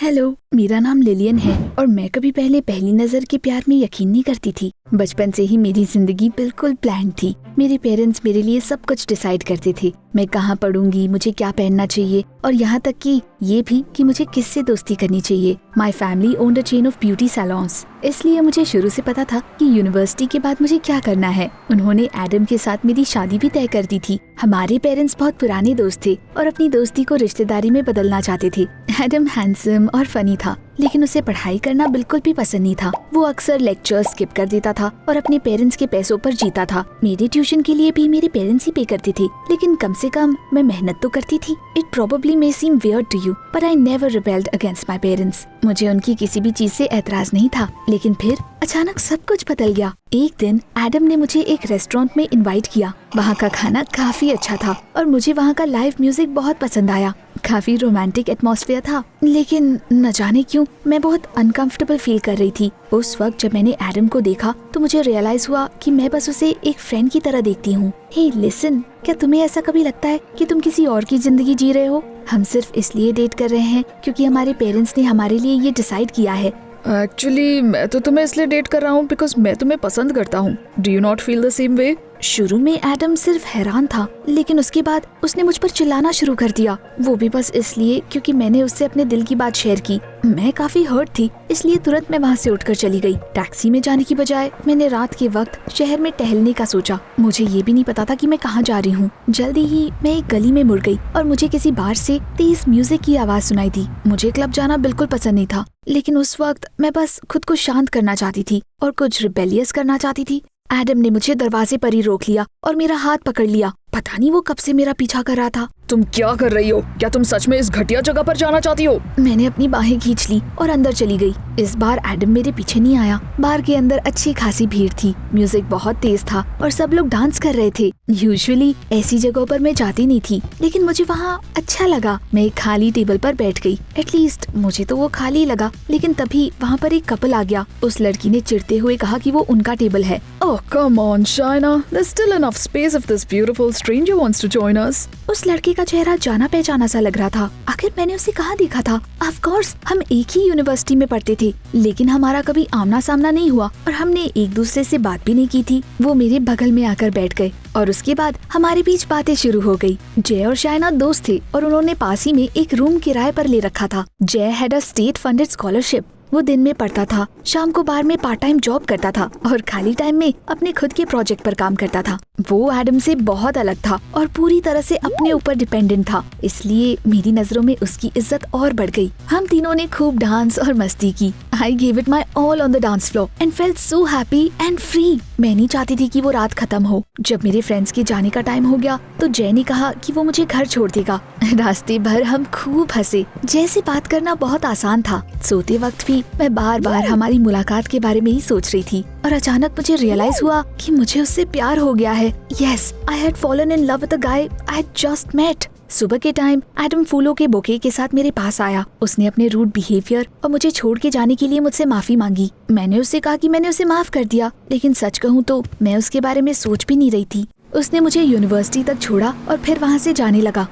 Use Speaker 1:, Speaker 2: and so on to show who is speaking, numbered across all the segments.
Speaker 1: Hello, मेरा नाम Lillian है और मैं कभी पहले पहली नजर के प्यार में यकीन नहीं करती थी। बचपन से ही मेरी जिंदगी बिल्कुल प्लान थी। मेरे पेरेंट्स मेरे लिए सब कुछ डिसाइड करते थे। मैं कहाँ पढ़ूंगी, मुझे क्या पहनना चाहिए और यहाँ तक कि ये भी कि मुझे किससे दोस्ती करनी चाहिए। My family owned a chain of beauty saloons, इसलिए मुझे शुरू से पता था कि यूनिवर्सिटी के बाद मुझे क्या करना है। उन्होंने एडम के साथ मेरी शादी भी तय कर दी थी। हमारे पेरेंट्स बहुत पुराने दोस्त थे और अपनी दोस्ती को रिश्तेदारी में बदलना चाहते थे। एडम हैंडसम और फनी था, लेकिन उसे पढ़ाई करना बिल्कुल भी पसंद नहीं था। वो अक्सर लेक्चर स्किप कर देता था और अपने पेरेंट्स के पैसों पर जीता था। मेरे ट्यूशन के लिए भी मेरे पेरेंट्स ही पे करते थे, लेकिन कम से कम मैं मेहनत तो करती थी। It probably may seem weird to you, but I never rebelled against my parents. मुझे उनकी किसी भी चीज से एतराज नहीं था, लेकिन फिर अचानक सब कुछ बदल गया। एक दिन एडम ने मुझे एक रेस्टोरेंट में इनवाइट किया। वहाँ का खाना काफी अच्छा था और मुझे वहाँ का लाइव म्यूजिक बहुत पसंद आया। काफी रोमांटिक एटमॉस्फेयर था, लेकिन न जाने क्यों मैं बहुत अनकंफर्टेबल फील कर रही थी। उस वक्त जब मैंने एडम को देखा तो मुझे रियलाइज हुआ कि मैं बस उसे एक फ्रेंड की तरह देखती हूँ। हे लिसन, क्या तुम्हें ऐसा कभी लगता है कि तुम किसी और की जिंदगी जी रहे हो? हम सिर्फ इसलिए डेट कर रहे हैं क्योंकि हमारे पेरेंट्स ने हमारे लिए ये डिसाइड किया है।
Speaker 2: एक्चुअली मैं तो तुम्हें इसलिए डेट कर रहा हूँ बिकॉज मैं तुम्हें पसंद करता हूँ। Do you not feel the same way?
Speaker 1: शुरू में एडम सिर्फ हैरान था, लेकिन उसके बाद उसने मुझ पर चिल्लाना शुरू कर दिया। वो भी बस इसलिए क्योंकि मैंने उससे अपने दिल की बात शेयर की। मैं काफी हर्ट थी, इसलिए तुरंत मैं वहाँ से उठकर चली गई। टैक्सी में जाने की बजाय मैंने रात के वक्त शहर में टहलने का सोचा। मुझे ये भी नहीं पता था कि मैं कहाँ जा रही हूँ। जल्दी ही मैं एक गली में मुड़ गई और मुझे किसी बार से तेज म्यूजिक की आवाज सुनाई दी। मुझे क्लब जाना बिल्कुल पसंद नहीं था, लेकिन उस वक्त मैं बस खुद को शांत करना चाहती थी और कुछ रिबेलियस करना चाहती थी। एडम ने मुझे दरवाजे पर ही रोक लिया और मेरा हाथ पकड़ लिया। पता नहीं वो कब से मेरा पीछा कर रहा था।
Speaker 2: तुम क्या कर रही हो? क्या तुम सच में इस घटिया जगह पर जाना चाहती हो?
Speaker 1: मैंने अपनी बाहें खींच ली और अंदर चली गई। इस बार एडम मेरे पीछे नहीं आया। बार के अंदर अच्छी खासी भीड़ थी। म्यूजिक बहुत तेज था और सब लोग डांस कर रहे थे। यूजुअली ऐसी जगहों पर मैं जाती नहीं थी, लेकिन मुझे वहाँ अच्छा लगा। मैं एक खाली टेबल पर बैठ गई। एटलीस्ट मुझे तो वो खाली लगा, लेकिन तभी वहाँ पर एक कपल आ गया। उस लड़की ने चिढ़ते हुए कहा कि वो उनका टेबल है।
Speaker 2: Oh, come on, Shaina. There's still enough space if this beautiful stranger wants to join us.
Speaker 1: उस लड़के का चेहरा जाना पहचाना सा लग रहा था। आखिर मैंने उसे कहाँ देखा था? ऑफ कोर्स हम एक ही यूनिवर्सिटी में पढ़ते थे, लेकिन हमारा कभी आमना सामना नहीं हुआ और हमने एक दूसरे से बात भी नहीं की थी। वो मेरे बगल में आकर बैठ गए और उसके बाद हमारे बीच बातें शुरू हो गई। जय और शाइना दोस्त थे और उन्होंने पास ही में एक रूम किराए पर ले रखा था। जय had a state funded scholarship. वो दिन में पढ़ता था, शाम को बार में पार्ट टाइम जॉब करता था और खाली टाइम में अपने खुद के प्रोजेक्ट पर काम करता था। वो एडम से बहुत अलग था और पूरी तरह से अपने ऊपर डिपेंडेंट था, इसलिए मेरी नजरों में उसकी इज्जत और बढ़ गई। हम तीनों ने खूब डांस और मस्ती की। I gave it my all on the dance floor and felt so happy and free. मैं नहीं चाहती थी कि वो रात खत्म हो। जब मेरे फ्रेंड्स के जाने का टाइम हो गया तो जय ने कहा कि वो मुझे घर छोड़ देगा। रास्ते भर हम खूब हंसे। जय से बात करना बहुत आसान था। सोते वक्त भी मैं बार बार हमारी मुलाकात के बारे में ही सोच रही थी और अचानक मुझे रियलाइज हुआ कि मुझे उससे प्यार हो गया है। Yes, I had fallen in love with the guy I had just met. सुबह के टाइम एडम फूलों के बुके के साथ मेरे पास आया। उसने अपने रूड बिहेवियर और मुझे छोड़ के जाने के लिए मुझसे माफी मांगी। मैंने उससे कहा कि मैंने उसे माफ कर दिया, लेकिन सच कहूँ तो मैं उसके बारे में सोच भी नहीं रही थी। उसने मुझे यूनिवर्सिटी तक छोड़ा और फिर वहाँ से जाने लगा।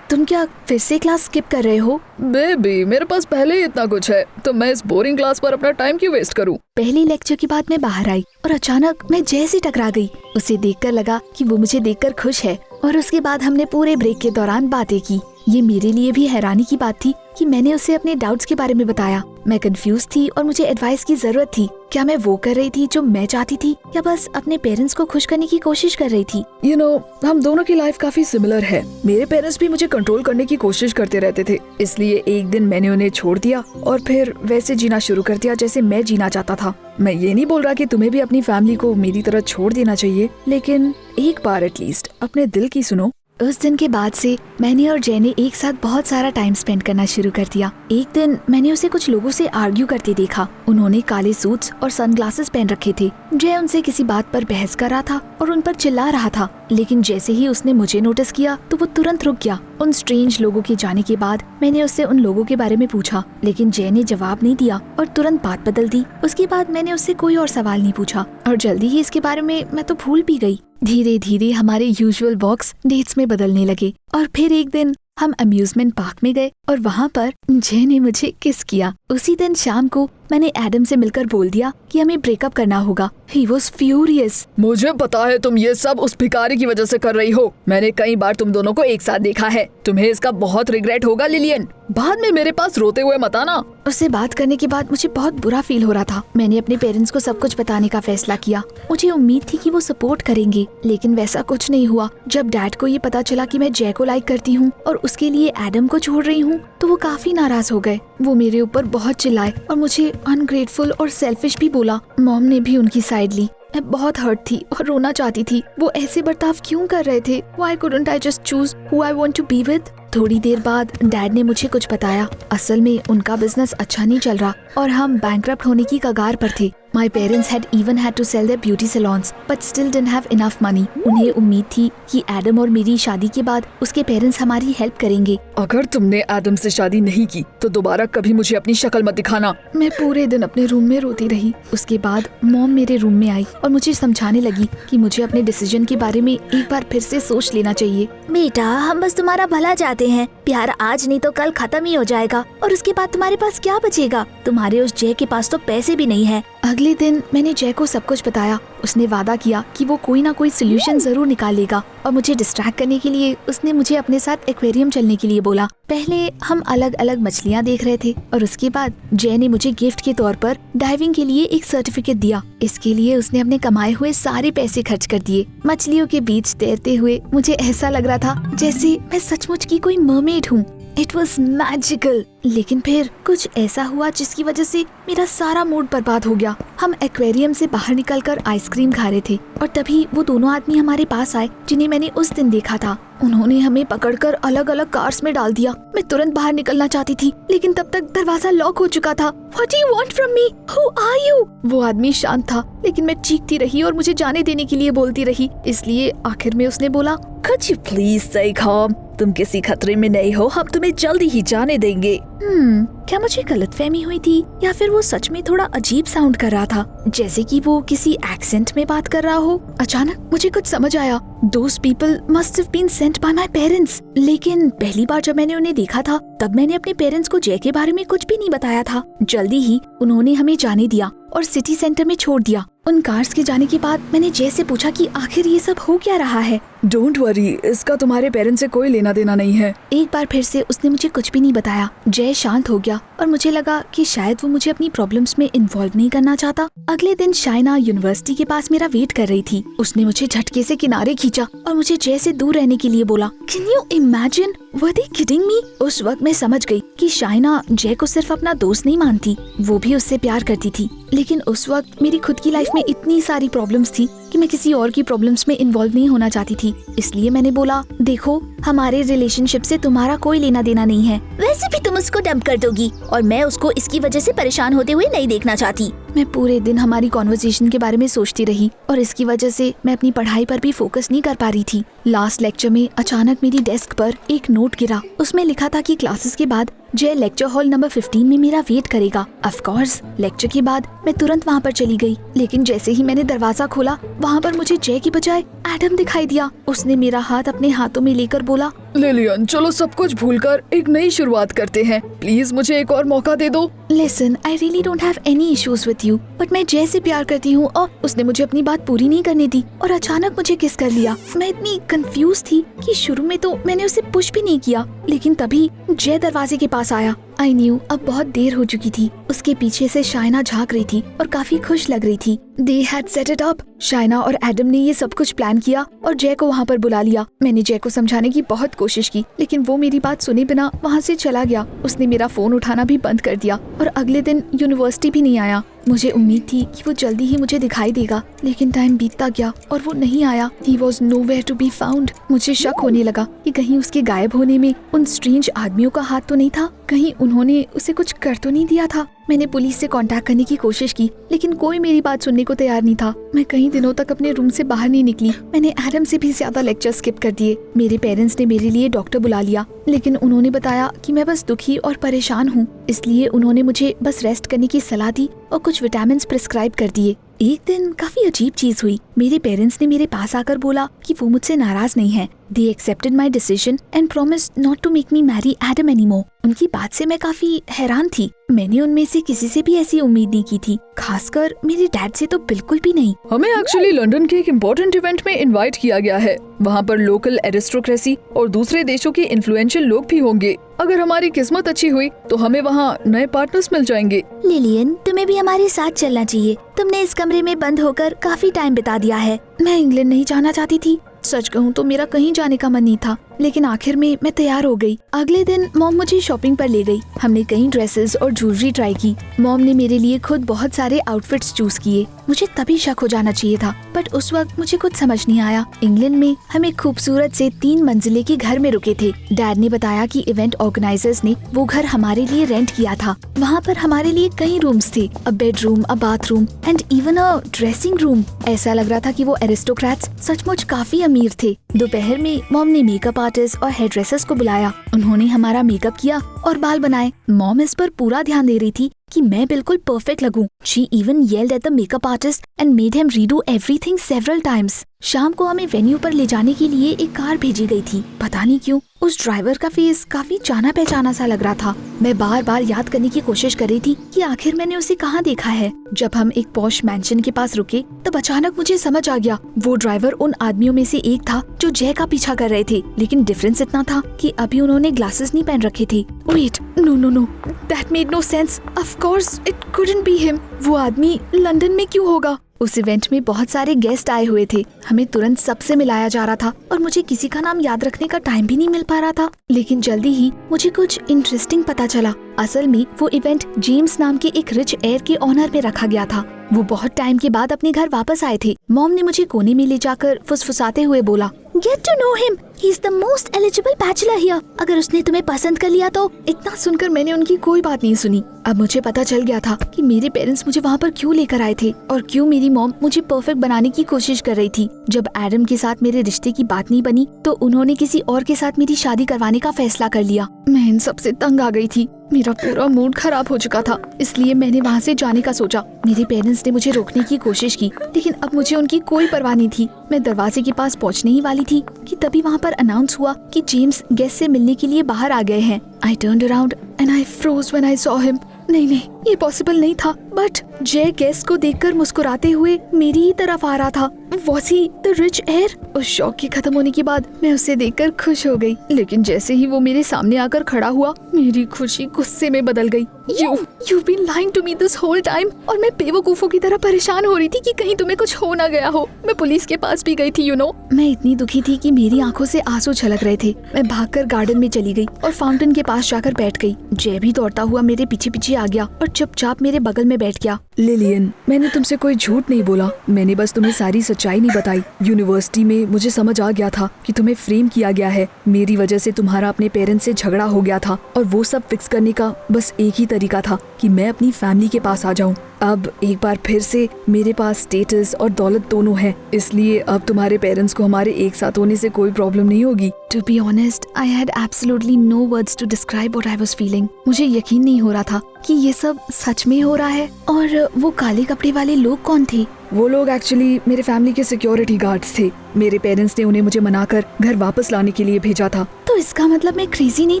Speaker 1: तुम क्या फिर से क्लास स्किप कर रहे हो?
Speaker 2: बेबी, मेरे पास पहले ही इतना कुछ है, तो मैं इस बोरिंग क्लास पर अपना टाइम क्यों वेस्ट करूं?
Speaker 1: पहली लेक्चर के बाद मैं बाहर आई और अचानक मैं जय से टकरा गई। उसे देखकर लगा कि वो मुझे देखकर खुश है और उसके बाद हमने पूरे ब्रेक के दौरान बातें की। ये मेरे लिए भी हैरानी की बात थी कि मैंने उसे अपने डाउट्स के बारे में बताया। मैं कंफ्यूज थी और मुझे एडवाइस की जरूरत थी। क्या मैं वो कर रही थी जो मैं चाहती थी या बस अपने पेरेंट्स को खुश करने की कोशिश कर रही थी?
Speaker 2: You know, हम दोनों की लाइफ काफी सिमिलर है। मेरे पेरेंट्स भी मुझे कंट्रोल करने की कोशिश करते रहते थे, इसलिए एक दिन मैंने उन्हें छोड़ दिया और फिर वैसे जीना शुरू कर दिया जैसे मैं जीना चाहता था। मैं ये नहीं बोल रहा कि तुम्हें भी अपनी फैमिली को मेरी तरह छोड़ देना चाहिए, लेकिन एक बार एटलीस्ट अपने दिल की सुनो।
Speaker 1: उस दिन के बाद से मैंने और जय ने एक साथ बहुत सारा टाइम स्पेंड करना शुरू कर दिया। एक दिन मैंने उसे कुछ लोगों से आर्ग्यू करते देखा। उन्होंने काले सूट्स और सनग्लासेस पहन रखे थे। जय उनसे किसी बात पर बहस कर रहा था और उन पर चिल्ला रहा था, लेकिन जैसे ही उसने मुझे नोटिस किया तो वो तुरंत रुक गया। उन स्ट्रेंज लोगों के जाने के बाद मैंने उससे उन लोगों के बारे में पूछा, लेकिन जय ने जवाब नहीं दिया और तुरंत बात बदल दी। उसके बाद मैंने उससे कोई और सवाल नहीं पूछा और जल्दी ही इसके बारे में मैं तो भूल भी गई। धीरे धीरे हमारे यूजुअल वॉक्स डेट्स में बदलने लगे और फिर एक दिन हम अम्यूजमेंट पार्क में गए और वहाँ पर जय ने मुझे किस किया। उसी दिन शाम को मैंने एडम से मिलकर बोल दिया कि हमें ब्रेकअप करना होगा। He was furious।
Speaker 2: मुझे पता है तुम ये सब उस भिखारी की वजह से कर रही हो। मैंने कई बार तुम दोनों को एक साथ देखा है। तुम्हें इसका बहुत रिग्रेट होगा लिलियन। बाद में मेरे पास रोते हुए मत आना।
Speaker 1: उससे बात करने के बाद मुझे बहुत बुरा फील हो रहा था। मैंने अपने पेरेंट्स को सब कुछ बताने का फैसला किया। मुझे उम्मीद थी कि वो सपोर्ट करेंगे, लेकिन वैसा कुछ नहीं हुआ। जब डैड को ये पता चला कि मैं जय को लाइक करती हूँ और उसके लिए एडम को छोड़ रही हूँ, तो वो काफी नाराज हो गए। वो मेरे ऊपर बहुत चिल्लाए और मुझे अनग्रेटफुल और सेल्फिश भी बोला। मॉम ने भी उनकी साइड ली। मैं बहुत हर्ट थी और रोना चाहती थी। वो ऐसे बर्ताव क्यों कर रहे थे? Why couldn't I just choose who I want to be with? थोड़ी देर बाद डैड ने मुझे कुछ बताया। असल में उनका बिजनेस अच्छा नहीं चल रहा और हम बैंकरप्ट होने की कगार पर थे। My parents had even had to sell their beauty salons, but still didn't have enough money. उन्हें उम्मीद थी कि एडम और मेरी शादी के बाद उसके पेरेंट्स हमारी हेल्प करेंगे।
Speaker 2: अगर तुमने एडम से शादी नहीं की तो दोबारा कभी मुझे अपनी शक्ल मत दिखाना। मैं पूरे दिन अपने रूम में रोती रही। उसके बाद मॉम मेरे रूम में आई और मुझे समझाने लगी कि मुझे अपने डिसीजन के बारे में एक बार फिर से सोच लेना चाहिए।
Speaker 1: बेटा, हम बस तुम्हारा भला चाहते हैं। प्यार आज नहीं तो कल खत्म ही हो जाएगा और उसके बाद तुम्हारे पास क्या बचेगा? तुम्हारे उस जय के पास तो पैसे भी नहीं है। अगले दिन मैंने जय को सब कुछ बताया। उसने वादा किया कि वो कोई ना कोई सोल्यूशन जरूर निकालेगा और मुझे डिस्ट्रैक्ट करने के लिए उसने मुझे अपने साथ एक्वेरियम चलने के लिए बोला। पहले हम अलग अलग मछलियाँ देख रहे थे और उसके बाद जय ने मुझे गिफ्ट के तौर पर डाइविंग के लिए एक सर्टिफिकेट दिया। इसके लिए उसने अपने कमाए हुए सारे पैसे खर्च कर दिए। मछलियों के बीच तैरते हुए मुझे ऐसा लग रहा था जैसे मैं सचमुच की कोई मरमेड हूँ। It was magical। लेकिन फिर कुछ ऐसा हुआ जिसकी वजह से मेरा सारा मूड बर्बाद हो गया। हम एक्वेरियम से बाहर निकलकर आइसक्रीम खा रहे थे और तभी वो दोनों आदमी हमारे पास आए जिन्हें मैंने उस दिन देखा था। उन्होंने हमें पकड़कर अलग अलग कार्स में डाल दिया। मैं तुरंत बाहर निकलना चाहती थी, लेकिन तब तक दरवाजा लॉक हो चुका था। What do you want from me? Who are you? वो आदमी शांत था, लेकिन मैं चीखती रही और मुझे जाने देने के लिए बोलती रही। इसलिए आखिर में उसने बोला,
Speaker 2: Could you please stay calm? तुम किसी खतरे में नहीं हो, हम तुम्हें जल्दी ही जाने देंगे।
Speaker 1: क्या मुझे गलतफहमी हुई थी या फिर वो सच में थोड़ा अजीब साउंड कर रहा था, जैसे कि वो किसी एक्सेंट में बात कर रहा हो। अचानक मुझे कुछ समझ आया। Those people must have been sent by my parents। लेकिन पहली बार जब मैंने उन्हें देखा था तब मैंने अपने पेरेंट्स को जय के बारे में कुछ भी नहीं बताया था। जल्दी ही उन्होंने हमें जाने दिया और सिटी सेंटर में छोड़ दिया। उन कार्स के जाने के बाद मैंने जय से पूछा कि आखिर ये सब हो क्या रहा है।
Speaker 2: डोंट वरी, इसका तुम्हारे पेरेंट्स से कोई लेना देना नहीं है।
Speaker 1: एक बार फिर से उसने मुझे कुछ भी नहीं बताया। जय शांत हो गया और मुझे लगा कि शायद वो मुझे अपनी प्रॉब्लम्स में इन्वॉल्व नहीं करना चाहता। अगले दिन शाइना यूनिवर्सिटी के पास मेरा वेट कर रही थी। उसने मुझे झटके से किनारे खींचा और मुझे जय से दूर रहने के लिए बोला। Can you imagine? Were they kidding me? उस वक्त मैं समझ गई कि शाइना जय को सिर्फ अपना दोस्त नहीं मानती, वो भी उससे प्यार करती थी। लेकिन उस वक्त मेरी खुद की लाइफ में इतनी सारी प्रॉब्लम्स थी कि मैं किसी और की प्रॉब्लम्स में इन्वॉल्व नहीं होना चाहती थी। इसलिए मैंने बोला, देखो, हमारे रिलेशनशिप से तुम्हारा कोई लेना देना नहीं है। वैसे भी तुम उसको डंप कर दोगी और मैं उसको इसकी वजह से परेशान होते हुए नहीं देखना चाहती। मैं पूरे दिन हमारी कॉन्वर्सेशन के बारे में सोचती रही और इसकी वजह से मैं अपनी पढ़ाई पर भी फोकस नहीं कर पा रही थी। लास्ट लेक्चर में अचानक मेरी डेस्क पर एक नोट गिरा। उसमें लिखा था कि क्लासेस के बाद जय लेक्चर हॉल नंबर 15 में मेरा वेट करेगा। ऑफ कोर्स, लेक्चर के बाद मैं तुरंत वहाँ पर चली गई। लेकिन जैसे ही मैंने दरवाजा खोला, वहाँ पर मुझे जय की बजाय एडम दिखाई दिया। उसने मेरा हाथ अपने हाथों में लेकर बोला,
Speaker 2: लिलियन, चलो सब कुछ भूलकर एक नई शुरुआत करते हैं। प्लीज मुझे एक और मौका दे दो।
Speaker 1: Listen, I really don't have any issues with you, but मैं जय से प्यार करती हूँ और उसने मुझे अपनी बात पूरी नहीं करने दी और अचानक मुझे किस कर लिया। मैं इतनी कंफ्यूज थी कि शुरू में तो मैंने उसे पुश भी नहीं किया, लेकिन तभी जय दरवाजे के पास आया। आई न्यू अब बहुत देर हो चुकी थी। उसके पीछे से शाइना झांक रही थी और काफी खुश लग रही थी। They had set it up। Shaina और एडम ने ये सब कुछ प्लान किया और जय को वहाँ पर बुला लिया। मैंने जय को समझाने की बहुत कोशिश की, लेकिन वो मेरी बात सुने बिना वहाँ से चला गया। उसने मेरा फोन उठाना भी बंद कर दिया और अगले दिन यूनिवर्सिटी भी नहीं आया। मुझे उम्मीद थी कि वो जल्दी ही मुझे दिखाई देगा, लेकिन टाइम बीतता गया और वो नहीं आया। He was nowhere to be found। मुझे शक होने लगा कि कहीं उसके गायब होने में उन स्ट्रेंज आदमियों का हाथ तो नहीं था, कहीं उन्होंने उसे कुछ कर तो नहीं दिया था। मैंने पुलिस से कांटेक्ट करने की कोशिश की, लेकिन कोई मेरी बात सुनने को तैयार नहीं था। मैं कई दिनों तक अपने रूम से बाहर नहीं निकली। मैंने एडम से भी ज्यादा लेक्चर स्किप कर दिए। मेरे पेरेंट्स ने मेरे लिए डॉक्टर बुला लिया, लेकिन उन्होंने बताया कि मैं बस दुखी और परेशान हूँ, इसलिए उन्होंने मुझे बस रेस्ट करने की सलाह दी और कुछ विटामिन प्रिस्क्राइब कर दिए। एक दिन काफी अजीब चीज हुई। मेरे पेरेंट्स ने मेरे पास आकर बोला कि वो मुझसे नाराज नहीं है। They accepted my decision and promised not to make me marry Adam anymore. उनकी बात से मैं काफी हैरान थी। मैंने उनमें से किसी से भी ऐसी उम्मीद नहीं की थी, खासकर मेरे डैड से तो बिल्कुल भी नहीं।
Speaker 2: हमें एक्चुअली लंदन के एक इम्पोर्टेंट इवेंट में इनवाइट किया गया है। वहाँ पर लोकल एरिस्टोक्रेसी और दूसरे देशों के इन्फ्लुएंशियल लोग भी होंगे। अगर हमारी किस्मत अच्छी हुई तो हमें वहाँ नए पार्टनर्स मिल जाएंगे।
Speaker 1: लिलियन, तुम्हें भी हमारे साथ चलना चाहिए। तुमने इस कमरे में बंद होकर काफी टाइम बिता दिया है। मैं इंग्लैंड नहीं जाना चाहती थी। सच कहूँ तो मेरा कहीं जाने का मन नहीं था, लेकिन आखिर में मैं तैयार हो गई। अगले दिन मॉम मुझे शॉपिंग पर ले गई। हमने कई ड्रेसेस और ज्वेलरी ट्राई की। मॉम ने मेरे लिए खुद बहुत सारे आउटफिट्स चूज किए। मुझे तभी शक हो जाना चाहिए था, बट उस वक्त मुझे कुछ समझ नहीं आया। इंग्लैंड में हम एक खूबसूरत से 3 मंजिले के घर में रुके थे। डैड ने बताया कि इवेंट ऑर्गेनाइजर्स ने वो घर हमारे लिए रेंट किया था। वहाँ पर हमारे लिए कई रूम्स थे, a bedroom, a bathroom and even a dressing room. ऐसा लग रहा था कि वो एरिस्टोक्रेट्स सचमुच काफी अमीर थे। दोपहर में मॉम ने मेकअप आर्टिस्ट और हेयर ड्रेसर्स को बुलाया। उन्होंने हमारा मेकअप किया और बाल बनाए। मॉम इस पर पूरा ध्यान दे रही थी कि मैं बिल्कुल perfect लगूं। She even yelled at the makeup artist and made him redo everything several times. शाम को हमें वेन्यू पर ले जाने के लिए एक कार भेजी गई थी। पता नहीं क्यों उस ड्राइवर का फेस काफी जाना पहचाना सा लग रहा था। मैं बार बार याद करने की कोशिश कर रही थी कि आखिर मैंने उसे कहाँ देखा है। जब हम एक पॉश मैंशन के पास रुके तब अचानक मुझे समझ आ गया, वो ड्राइवर उन आदमियों में से एक था जो जय का पीछा कर रहे थे। लेकिन डिफरेंस इतना था कि अभी उन्होंने ग्लासेस नहीं पहन रखे थे। Wait, no, that made no sense. Of course it couldn't be him. वो आदमी लंदन में क्यों होगा? उस इवेंट में बहुत सारे गेस्ट आए हुए थे। हमें तुरंत सबसे मिलाया जा रहा था और मुझे किसी का नाम याद रखने का टाइम भी नहीं मिल पा रहा था। लेकिन जल्दी ही मुझे कुछ इंटरेस्टिंग पता चला। असल में वो इवेंट जेम्स नाम के एक रिच एयर के ऑनर में रखा गया था। वो बहुत टाइम के बाद अपने घर वापस आए थे। मॉम ने मुझे कोने में ले जाकर फुसफुसाते हुए बोला, Get to know him. He is the most eligible bachelor here. अगर उसने तुम्हें पसंद कर लिया तो। इतना सुनकर मैंने उनकी कोई बात नहीं सुनी। अब मुझे पता चल गया था कि मेरे पेरेंट्स मुझे वहाँ पर क्यों लेकर आए थे और क्यों मेरी मॉम मुझे परफेक्ट बनाने की कोशिश कर रही थी। जब एडम के साथ मेरे रिश्ते की बात नहीं बनी तो उन्होंने किसी और के साथ मेरी शादी करवाने का फैसला कर लिया। मैं इन सब से तंग आ गई थी। मेरा पूरा मूड खराब हो चुका था, इसलिए मैंने वहाँ से जाने का सोचा। मेरे पेरेंट्स ने मुझे रोकने की कोशिश की, लेकिन अब मुझे उनकी कोई परवाह नहीं थी। मैं दरवाजे के पास पहुँचने ही वाली थी कि तभी वहाँ पर अनाउंस हुआ कि जेम्स गेस्ट से मिलने के लिए बाहर आ गए हैं। I turned around and I froze when I saw him. नहीं, ये पॉसिबल नहीं था। बट जय गेस्ट को देखकर मुस्कुराते हुए मेरी ही तरफ आ रहा था। Was he the rich heir? उस शौक के खत्म होने के बाद मैं उसे देखकर खुश हो गई, लेकिन जैसे ही वो मेरे सामने आकर खड़ा हुआ मेरी खुशी गुस्से में बदल गई। You've been lying to me this whole time। और मैं बेवकूफों की तरह परेशान हो रही थी कि कहीं तुम्हें कुछ हो ना गया हो। मैं पुलिस के पास भी गई थी, मैं इतनी दुखी थी कि मेरी आंखों से आंसू छलक रहे थे। मैं भागकर गार्डन में चली गई और फाउंटेन के पास जाकर बैठ गई। जय भी दौड़ता हुआ मेरे पीछे पीछे आ गया और चुपचाप मेरे बगल में बैठ गया।
Speaker 2: लिलियन, मैंने तुमसे कोई झूठ नहीं बोला। मैंने बस तुम्हें सारी सच्चाई नहीं बताई। यूनिवर्सिटी में मुझे समझ आ गया था कि तुम्हें फ्रेम किया गया है। मेरी वजह से तुम्हारा अपने पेरेंट्स से झगड़ा हो गया था और वो सब फिक्स करने का बस एक ही तरीका था कि मैं अपनी फैमिली के पास आ जाऊं। अब एक बार फिर से मेरे पास स्टेटस और दौलत दोनों है, इसलिए अब तुम्हारे पेरेंट्स को हमारे एक साथ होने से कोई प्रॉब्लम नहीं होगी।
Speaker 1: To be honest, I had absolutely no words to describe what I was feeling. मुझे यकीन नहीं हो रहा था कि ये सब सच में हो रहा है। और वो काले कपड़े वाले लोग कौन थे?
Speaker 2: वो लोग एक्चुअली मेरे फैमिली के सिक्योरिटी गार्ड्स थे। मेरे पेरेंट्स ने उन्हें मुझे मनाकर घर वापस लाने के लिए भेजा था।
Speaker 1: तो इसका मतलब मैं क्रेजी नहीं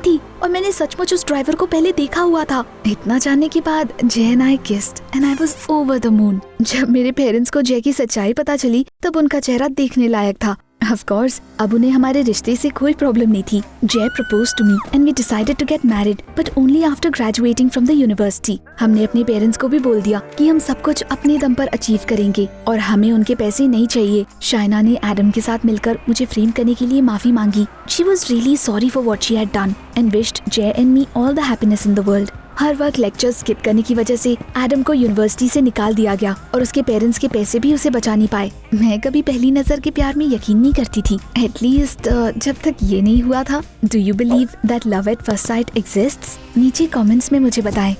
Speaker 1: थी और मैंने सचमुच उस ड्राइवर को पहले देखा हुआ था। इतना जानने के बाद जय and I kissed and I was over the moon. जब मेरे पेरेंट्स को जय की सच्चाई पता चली तब उनका चेहरा देखने लायक था। Of course, अब उन्हें हमारे रिश्ते से कोई प्रॉब्लम नहीं थी। Jay proposed to me and we decided to get married, but only after graduating from the university. हमने अपने पेरेंट्स को भी बोल दिया कि हम सब कुछ अपने दम पर अचीव करेंगे और हमें उनके पैसे नहीं चाहिए। शाइना ने एडम के साथ मिलकर मुझे फ्रेम करने के लिए माफी मांगी। She was really sorry for what she had done and wished Jay and me all the happiness in the world. हर वक्त लेक्चर स्किप करने की वजह से एडम को यूनिवर्सिटी से निकाल दिया गया और उसके पेरेंट्स के पैसे भी उसे बचा नहीं पाए। मैं कभी पहली नजर के प्यार में यकीन नहीं करती थी, एटलीस्ट जब तक ये नहीं हुआ था। Do you believe that love at first sight exists? नीचे कमेंट्स में मुझे बताएं।